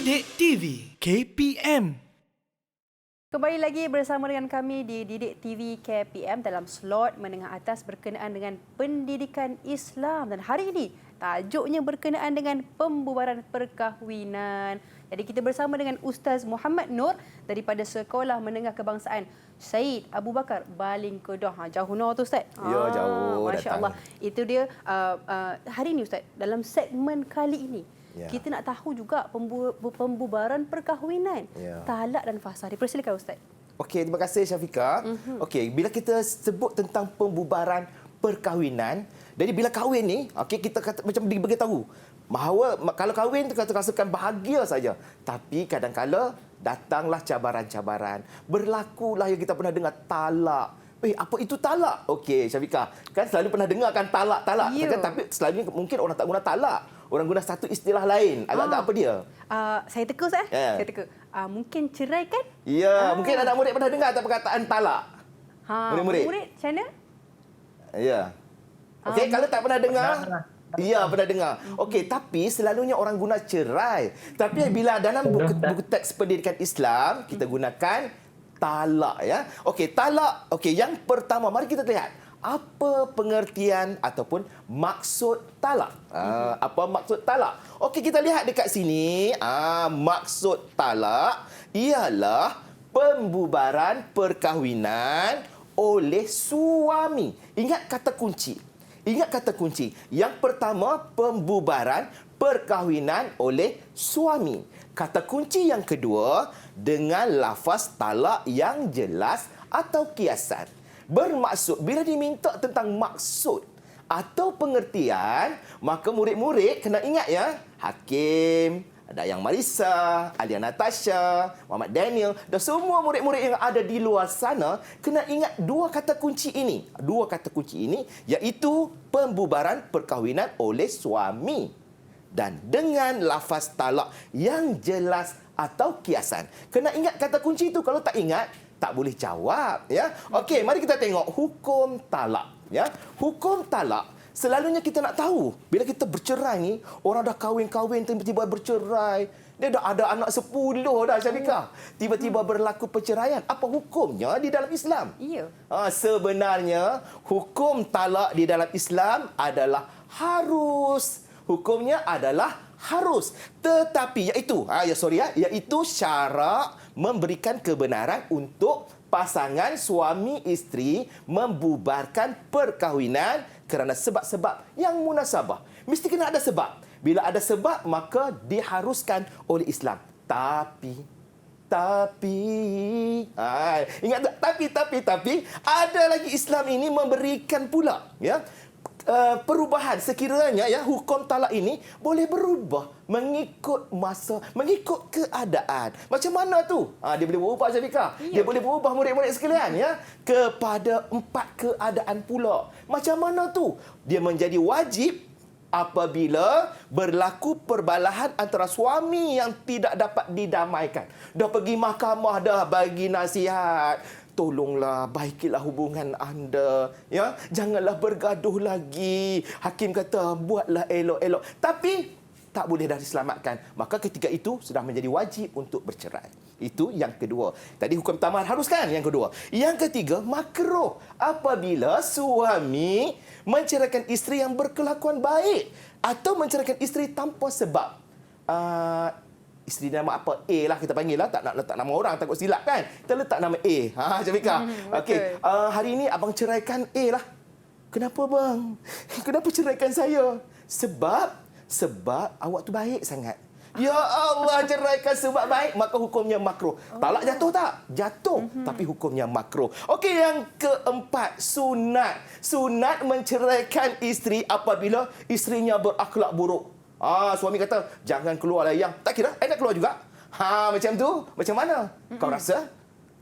Didik TV KPM. Kembali lagi bersama dengan kami di Didik TV KPM dalam slot menengah atas berkenaan dengan pendidikan Islam. Dan hari ini tajuknya berkenaan dengan pembubaran perkahwinan. Jadi kita bersama dengan Ustaz Muhammad Nur daripada Sekolah Menengah Kebangsaan Syed Abu Bakar Baling Kedah. Jauh no tu Ustaz? Ya, jauh Masya Allah. Itu dia hari ini Ustaz, dalam segmen kali ini. Ya. Kita nak tahu juga pembubaran perkahwinan, talak dan fasah. Dipersilakan Ustaz. Okey, terima kasih Syafiqah. Okey, bila kita sebut tentang pembubaran perkahwinan, jadi bila kahwin ni, okey, kita kata, macam diberitahu bahawa kalau kahwin tu kita rasakan bahagia saja, tapi kadang-kala datanglah cabaran-cabaran. Berlakulah yang kita pernah dengar talak. Apa itu talak? Okey, Syafiqah, kan selalu pernah dengar kan talak-talak. Ya. Tapi selalunya mungkin orang tak guna talak. Orang guna satu istilah lain. Agak-agak apa dia? Saya teka Ustaz. Ya. Saya teka. Mungkin cerai kan? Ya, mungkin anak murid pernah dengar tak perkataan talak? Murid-murid. Murid macam mana? Ya. Okey, kalau tak pernah dengar, ya, pernah dengar. Okey, tapi selalunya orang guna cerai. Tapi bila dalam buku teks pendidikan Islam, kita gunakan talak, ya. Okey, talak. Okey, yang pertama mari kita lihat apa pengertian ataupun maksud talak. Apa maksud talak? Okey, kita lihat dekat sini. Maksud talak ialah pembubaran perkahwinan oleh suami. Ingat kata kunci. Ingat kata kunci. Yang pertama, pembubaran perkahwinan oleh suami. Kata kunci yang kedua, dengan lafaz talak yang jelas atau kiasan. Bermaksud, bila diminta tentang maksud atau pengertian, maka murid-murid kena ingat ya, Hakim, Dayang Marisa, Alia Natasha, Muhammad Daniel dan semua murid-murid yang ada di luar sana kena ingat dua kata kunci ini. Dua kata kunci ini iaitu pembubaran perkahwinan oleh suami dan dengan lafaz talak yang jelas atau kiasan. Kena ingat kata kunci itu, kalau tak ingat tak boleh jawab, ya. Okey, mari kita tengok hukum talak, ya. Hukum talak selalunya kita nak tahu bila kita bercerai ni, orang dah kahwin-kahwin tiba-tiba bercerai, dia dah ada anak 10 dah, Syafiqah. Tiba-tiba berlaku perceraian. Apa hukumnya di dalam Islam? Ya. Sebenarnya hukum talak di dalam Islam adalah harus. Hukumnya adalah harus, tetapi iaitu syarak memberikan kebenaran untuk pasangan suami isteri membubarkan perkahwinan kerana sebab-sebab yang munasabah. Mesti kena ada sebab. Bila ada sebab, maka diharuskan oleh Islam. Tapi ingat tak? Tapi ada lagi Islam ini memberikan pula, ya, perubahan sekiranya, ya, hukum talak ini boleh berubah mengikut masa, mengikut keadaan. Macam mana tu? Dia boleh berubah, Syafiqah. Dia boleh berubah, murid-murid sekalian, ya, kepada 4 keadaan pula. Macam mana tu? Dia menjadi wajib apabila berlaku perbalahan antara suami yang tidak dapat didamaikan. Dah pergi mahkamah, dah bagi nasihat, tolonglah baikilah hubungan anda, ya, janganlah bergaduh lagi. Hakim kata buatlah elok-elok, tapi tak boleh dah diselamatkan. Maka ketika itu sudah menjadi wajib untuk bercerai. Itu yang kedua. Tadi hukum pertama haruskan, yang kedua. Yang ketiga, makruh apabila suami menceraikan isteri yang berkelakuan baik atau menceraikan isteri tanpa sebab. Isteri nama apa? A lah kita panggil lah. Tak nak letak nama orang, takut silap kan. Kita letak nama A. Syafiqah. Okey. Hari ini abang ceraikan A lah. Kenapa bang? Kenapa ceraikan saya? Sebab awak tu baik sangat. Ya Allah, ceraikan sebab baik, maka hukumnya makruh. Talak jatuh tak? Jatuh, tapi hukumnya makruh. Okey, yang keempat, sunat. Sunat menceraikan isteri apabila isterinya berakhlak buruk. Suami kata, jangan keluar lah yang. Tak kira, nak keluar juga. Macam tu, macam mana? Kau rasa?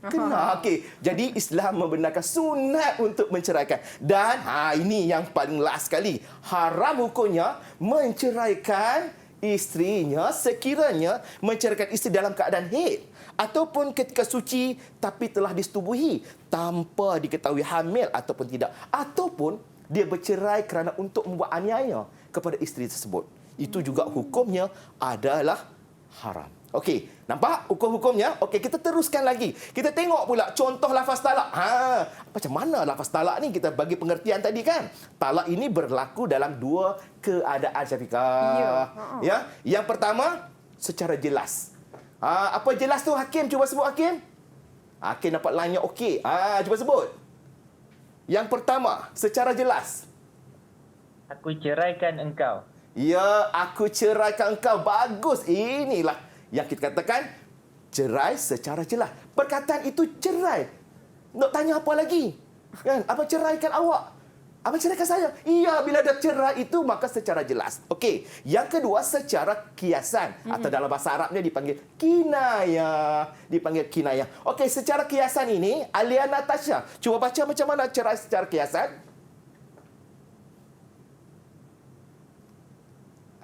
Kena. Okey. Jadi Islam membenarkan sunat untuk menceraikan. Dan ini yang paling last sekali. Haram hukumnya menceraikan isterinya sekiranya menceraikan isteri dalam keadaan haid ataupun ketika suci tapi telah disetubuhi tanpa diketahui hamil ataupun tidak, ataupun dia bercerai kerana untuk membuat aniaya kepada isteri tersebut. Itu juga hukumnya adalah haram. Okey, nampak hukum-hukumnya? Okey, kita teruskan lagi. Kita tengok pula contoh lafaz talak. Macam mana lafaz talak ni? Kita bagi pengertian tadi kan. Talak ini berlaku dalam dua keadaan, Syafiqah. Ya. Yang pertama, secara jelas. Apa jelas tu Hakim? Cuba sebut Hakim. Hakim dapat line yang okey. Cuba sebut. Yang pertama, secara jelas. Aku ceraikan engkau. Ya, aku ceraikan engkau. Bagus. Inilah yang kita katakan cerai secara jelas. Perkataan itu cerai. Nak tanya apa lagi? Kan? Apa ceraikan awak? Apa ceraikan saya? Iya, bila ada cerai itu maka secara jelas. Okey. Yang kedua secara kiasan atau dalam bahasa Arabnya dipanggil kinayah. Dipanggil kinayah. Okey, secara kiasan ini Alia Natasha, cuba baca macam mana cerai secara kiasan?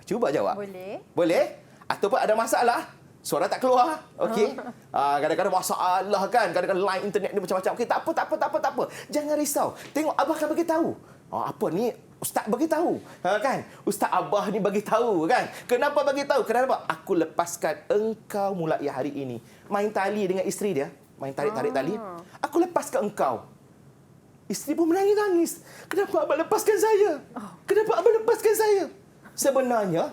Cuba jawab. Boleh. Boleh? Ataupun ada masalah? Suara tak keluar. Okey. Kadang-kadang masalah kan. Kadang-kadang line internet ni macam-macam. Okey, tak apa. Jangan risau. Tengok Abah akan bagi tahu. Apa ni? Ustaz bagi tahu. Kan? Ustaz Abah ni bagi tahu kan. Kenapa bagi tahu? Kenapa? Aku lepaskan engkau mulai hari ini. Main tali dengan isteri dia. Main tarik-tarik tali. Aku lepaskan engkau. Isteri pun menangis-nangis. Kenapa Abah lepaskan saya? Kenapa Abah lepaskan saya? Sebenarnya,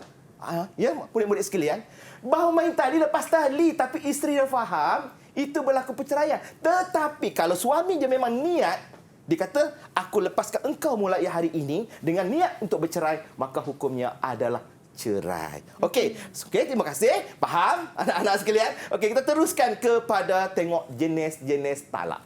ya murid-murid sekalian, bahawa main tali lepas tali, tapi isteri yang faham, itu berlaku perceraian. Tetapi kalau suami dia memang niat, dia kata, aku lepaskan engkau mulai hari ini dengan niat untuk bercerai, maka hukumnya adalah cerai. Okey, terima kasih. Faham anak-anak sekalian? Okey, kita teruskan kepada tengok jenis-jenis talak.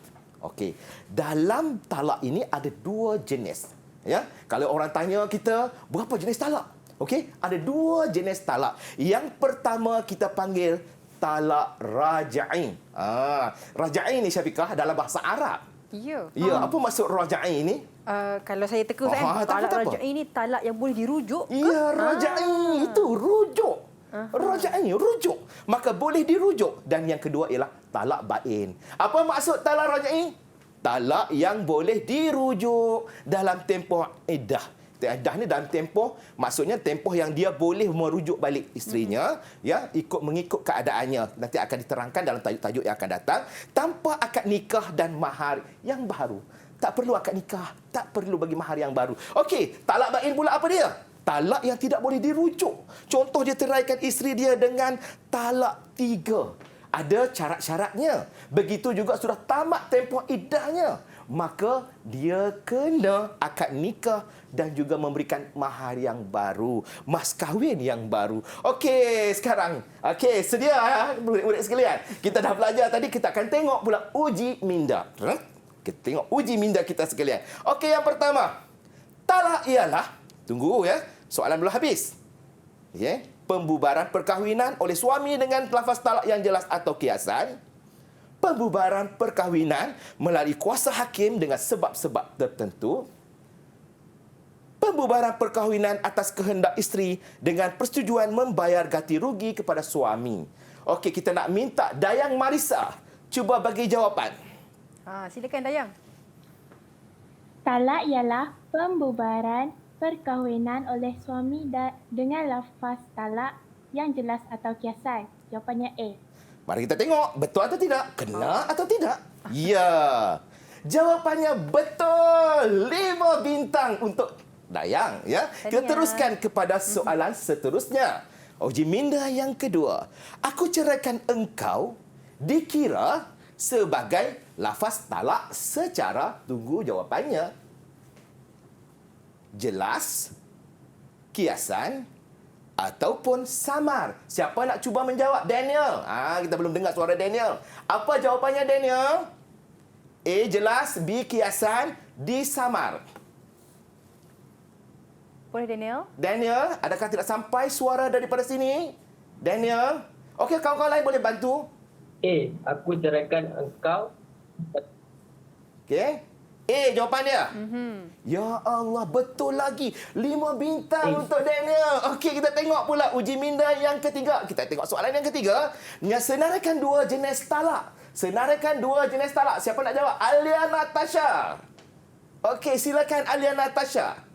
Okey, dalam talak ini ada dua jenis. Ya, kalau orang tanya kita, berapa jenis talak? Okey, ada dua jenis talak. Yang pertama kita panggil talak raja'i. Raja'i ni Syafiqah dalam bahasa Arab. Ya. Ya, apa maksud raja'i ni? Kalau saya teka talak raja'i ni talak yang boleh dirujuk. Ya, raja'i itu rujuk. Raja'i rujuk. Maka boleh dirujuk. Dan yang kedua ialah talak bain. Apa maksud talak raja'i? Talak yang boleh dirujuk dalam tempoh iddah. Iddah ni dalam tempoh, maksudnya tempoh yang dia boleh merujuk balik isterinya, ya, mengikut keadaannya. Nanti akan diterangkan dalam tajuk-tajuk yang akan datang, tanpa akad nikah dan mahar yang baru. Tak perlu akad nikah, tak perlu bagi mahar yang baru. Okey, talak bain pula apa dia? Talak yang tidak boleh dirujuk. Contoh dia ceraikan isteri dia dengan talak 3. Ada syarat-syaratnya. Begitu juga sudah tamat tempoh iddahnya, maka dia kena akad nikah dan juga memberikan mahar yang baru, mas kahwin yang baru. Okey, sekarang. Okey, sedia murid-murid sekalian. Kita dah belajar tadi, kita akan tengok pula uji minda. Kita tengok uji minda kita sekalian. Okey, yang pertama. Talak ialah, tunggu ya, soalan belum habis. Okey, pembubaran perkahwinan oleh suami dengan lafaz talak yang jelas atau kiasan. Pembubaran perkahwinan melalui kuasa hakim dengan sebab-sebab tertentu. Pembubaran perkahwinan atas kehendak isteri dengan persetujuan membayar ganti rugi kepada suami. Okey, kita nak minta Dayang Marisa cuba bagi jawapan. Silakan Dayang. Talak ialah pembubaran perkahwinan oleh suami dengan lafaz talak yang jelas atau kiasan. Jawapannya A. Mari kita tengok betul atau tidak, kena atau tidak. Ya. Jawapannya betul. 5 bintang untuk Dayang, ya. Kita teruskan kepada soalan seterusnya. Uji minda yang kedua. Aku ceraikan engkau dikira sebagai lafaz talak secara, tunggu jawapannya, jelas, kiasan ataupun samar. Siapa nak cuba menjawab? Daniel. Kita belum dengar suara Daniel. Apa jawapannya Daniel? A jelas, B kiasan, D samar. Boleh Daniel? Daniel, adakah tidak sampai suara daripada sini? Daniel? Okey, kawan-kawan lain boleh bantu? Aku ceraikan engkau. Okey. Jawapan dia. Ya Allah, betul lagi. 5 bintang untuk Daniel. Okey, kita tengok pula uji minda yang ketiga. Kita tengok soalan yang ketiga. Senaraikan 2 jenis talak. Senaraikan 2 jenis talak. Siapa nak jawab? Alia Natasha. Okey, silakan Alia Natasha.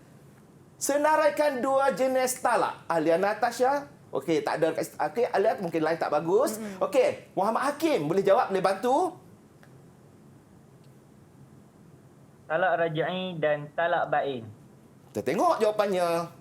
Senaraikan 2 jenis talak. Alia Natasha. Okey, tak ada. Okey, alert mungkin lain tak bagus. Okey, Muhammad Hakim boleh jawab, boleh bantu? Talak raj'i dan talak bain. Kita tengok jawapannya.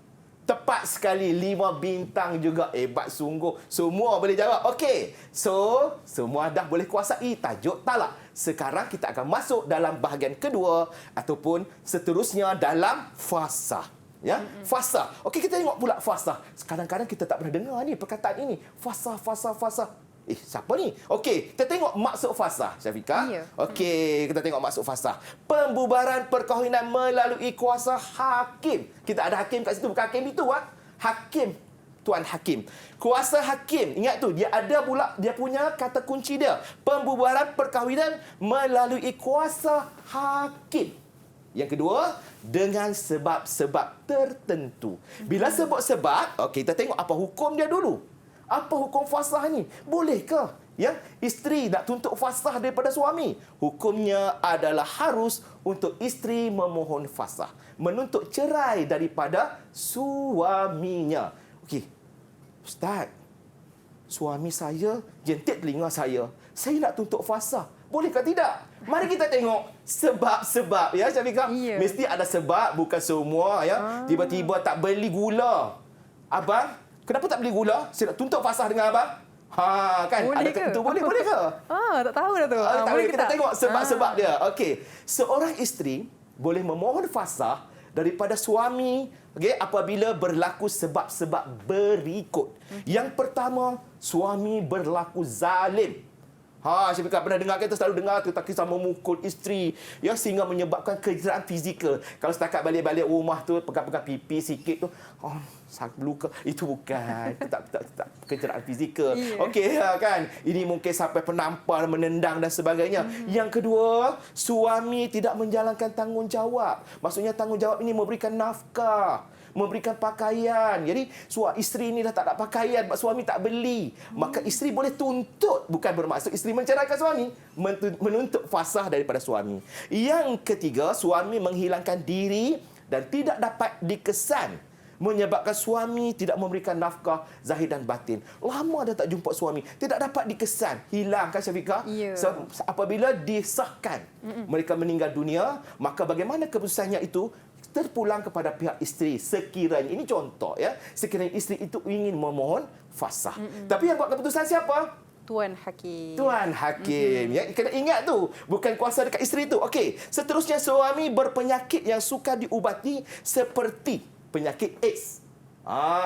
Tepat sekali, 5 bintang juga. Hebat sungguh. Semua boleh jawab. Okey. So, semua dah boleh kuasai tajuk talak. Sekarang kita akan masuk dalam bahagian kedua ataupun seterusnya dalam fasah. Ya, fasah. Okey, kita tengok pula fasah. Kadang-kadang kita tak pernah dengar ni perkataan ini. Fasah, fasah, fasah. Siapa ni? Okey, kita tengok maksud fasah, Syafiqah. Ya. Okey, kita tengok maksud fasah. Pembubaran perkahwinan melalui kuasa hakim. Kita ada hakim kat situ, bukan hakim itu, Hakim. Tuan Hakim. Kuasa hakim. Ingat tu, dia ada pula, dia punya kata kunci dia. Pembubaran perkahwinan melalui kuasa hakim. Yang kedua, dengan sebab-sebab tertentu. Bila sebab-sebab, okey, kita tengok apa hukum dia dulu. Apa hukum fasah ni? Bolehkah isteri nak tuntut fasah daripada suami? Hukumnya adalah harus untuk isteri memohon fasah, menuntut cerai daripada suaminya. Okey. Ustaz, suami saya jentik telinga saya. Saya nak tuntut fasah. Bolehkah tidak? Mari kita tengok sebab-sebab, ya Syafiqah. Ya. Mesti ada sebab, bukan semua tiba-tiba tak beli gula. Abang, kenapa tak beli gula? Saya nak tuntut fasah dengan abang. Kan? Boleh Adakah ke? itu boleh ke? Tak tahu dah tu. Tak Boleh boleh. ke Kita tak? tengok sebab-sebab dia. Okey. Seorang isteri boleh memohon fasah daripada suami, apabila berlaku sebab-sebab berikut. Yang pertama, suami berlaku zalim. Syafiqah pernah dengar, kita selalu dengar tu, tak kisah memukul isteri sehingga menyebabkan kecederaan fizikal. Kalau setakat balik-balik rumah tu pegang-pegang pipi sikit tu, luka. Itu bukan. Itu tak kecederaan fizikal. Yeah. Okey, kan? Ini mungkin sampai penampar, menendang dan sebagainya. Yang kedua, suami tidak menjalankan tanggungjawab. Maksudnya tanggungjawab ini memberikan nafkah, memberikan pakaian. Jadi isteri ni dah tak ada pakaian, suami tak beli. Maka isteri boleh tuntut, bukan bermaksud isteri menceraikan suami, menuntut fasah daripada suami. Yang ketiga, suami menghilangkan diri dan tidak dapat dikesan, menyebabkan suami tidak memberikan nafkah zahir dan batin. Lama dah tak jumpa suami, tidak dapat dikesan, hilang kan Syafiqah? Ya. So, apabila disahkan mereka meninggal dunia, maka bagaimana keputusannya itu terpulang kepada pihak isteri sekiranya, ini contoh sekiranya isteri itu ingin memohon fasah. Tapi yang buat keputusan siapa? Tuan Hakim. Tuan Hakim. Kena ingat tu, bukan kuasa dekat isteri tu. Okey, seterusnya suami berpenyakit yang sukar diubati seperti penyakit AIDS.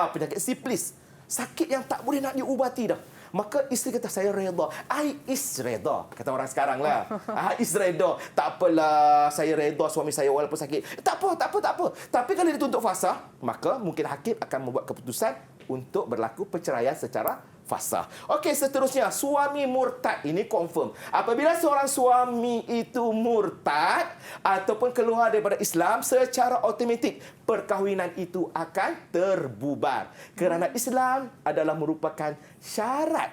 Penyakit siflis. Sakit yang tak boleh nak diubati dah. Maka isteri kata, saya reda. I is reda. Kata orang sekarang lah. I is reda. Tak apalah, saya reda suami saya walaupun sakit. Tak apa. Tapi kalau dituntut fasah, maka mungkin hakim akan membuat keputusan untuk berlaku perceraian secara fasah. Okey, seterusnya, suami murtad. Ini confirm. Apabila seorang suami itu murtad ataupun keluar daripada Islam, secara automatik perkahwinan itu akan terbubar. Kerana Islam adalah merupakan syarat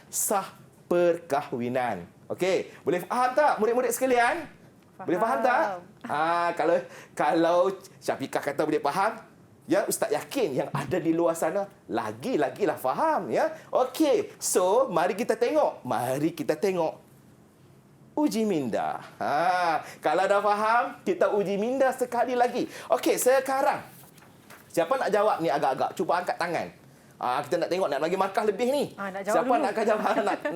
sah perkahwinan. Okey, boleh faham tak murid-murid sekalian? Boleh faham tak? Kalau Syafiqah kata boleh faham, Ustaz yakin yang ada di luar sana lagi-lagilah faham. Okey, so mari kita tengok. Uji minda. Kalau dah faham, kita uji minda sekali lagi. Okey, sekarang siapa nak jawab ni agak-agak? Cuba angkat tangan. Kita nak tengok, nak bagi markah lebih ni. Nak jawab Siapa dulu. nak jawab?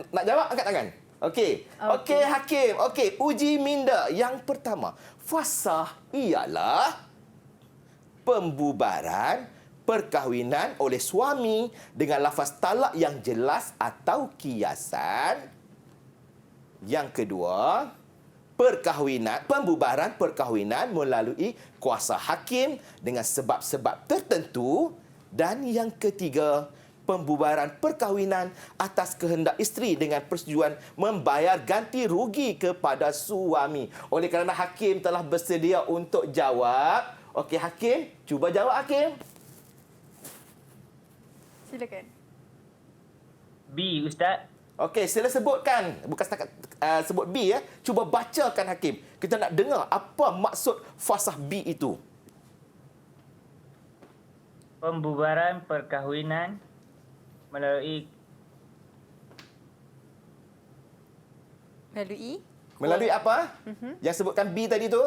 nak jawab, angkat tangan. Okey, Hakim. Okey, uji minda yang pertama. Fasah ialah pembubaran perkahwinan oleh suami dengan lafaz talak yang jelas atau kiasan. Yang kedua, pembubaran perkahwinan melalui kuasa hakim dengan sebab-sebab tertentu. Dan yang ketiga, pembubaran perkahwinan atas kehendak isteri dengan persetujuan membayar ganti rugi kepada suami. Oleh kerana hakim telah bersedia untuk jawab. Okey, Hakim. Cuba jawab, Hakim. Silakan. B, Ustaz. Okey, sila sebutkan. Bukan setakat sebut B, Cuba bacakan, Hakim. Kita nak dengar apa maksud fasah B itu. Pembubaran perkahwinan melalui Melalui apa? Yang sebutkan B tadi tu?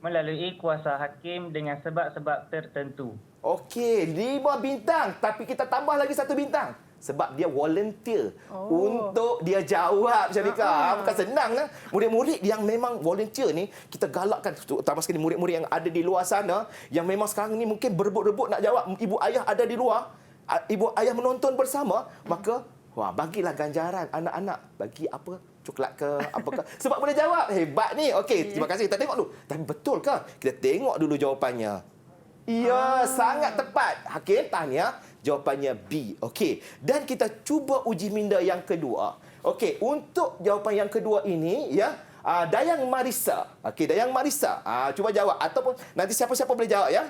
melalui kuasa hakim dengan sebab-sebab tertentu. Okey, 5 bintang. Tapi kita tambah lagi 1 bintang. Sebab dia volunteer untuk dia jawab, Syafika. Bukan senang. Murid-murid yang memang volunteer ni, kita galakkan, terutama sekali murid-murid yang ada di luar sana, yang memang sekarang ni mungkin berebut-rebut nak jawab. Ibu ayah ada di luar, ibu ayah menonton bersama, maka bagilah ganjaran anak-anak. Bagi apa? Coklat ke? Apakah? Sebab boleh jawab. Hebat ni. Okey, terima kasih. Kita tengok dulu. Tapi betul ke? Kita tengok dulu jawapannya. Ya, sangat tepat. Hakim tanya, jawapannya B. Okey. Dan kita cuba uji minda yang kedua. Okey, untuk jawapan yang kedua ini, ya, Dayang Marisa. Okey, Dayang Marisa. Cuba jawab. Ataupun nanti siapa-siapa boleh jawab, ya.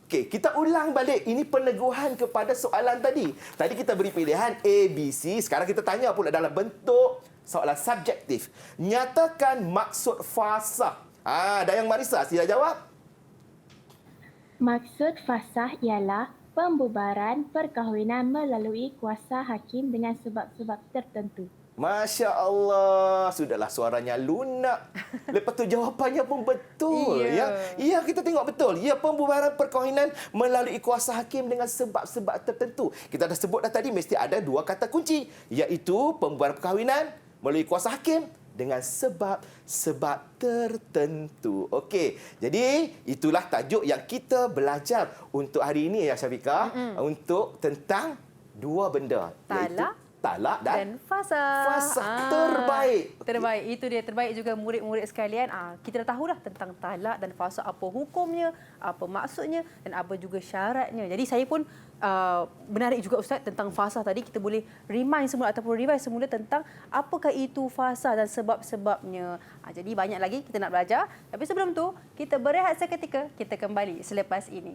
Okey, kita ulang balik. Ini peneguhan kepada soalan tadi. Tadi kita beri pilihan A, B, C. Sekarang kita tanya pula dalam bentuk soalan subjektif. Nyatakan maksud fasah. Dayang Marisa, sila jawab. Maksud fasah ialah pembubaran perkahwinan melalui kuasa hakim dengan sebab-sebab tertentu. Masya Allah. Sudahlah, suaranya lunak. Lepas tu jawapannya pun betul. Ya, kita tengok betul. Ya, pembubaran perkahwinan melalui kuasa hakim dengan sebab-sebab tertentu. Kita dah sebut dah tadi, mesti ada 2 kata kunci. Iaitu pembubaran perkahwinan melalui kuasa hakim dengan sebab-sebab tertentu. Okey, jadi itulah tajuk yang kita belajar untuk hari ini, ya Syafika. Untuk tentang 2 benda. Talak dan fasah. Fasah terbaik. Terbaik. Itu dia terbaik juga murid-murid sekalian. Kita dah tahulah tentang talak dan fasah, apa hukumnya, apa maksudnya dan apa juga syaratnya. Jadi saya pun menarik juga Ustaz tentang fasah tadi. Kita boleh remind semula ataupun revise semula tentang apakah itu fasah dan sebab-sebabnya. Jadi banyak lagi kita nak belajar. Tapi sebelum tu, kita berehat seketika. Kita kembali selepas ini.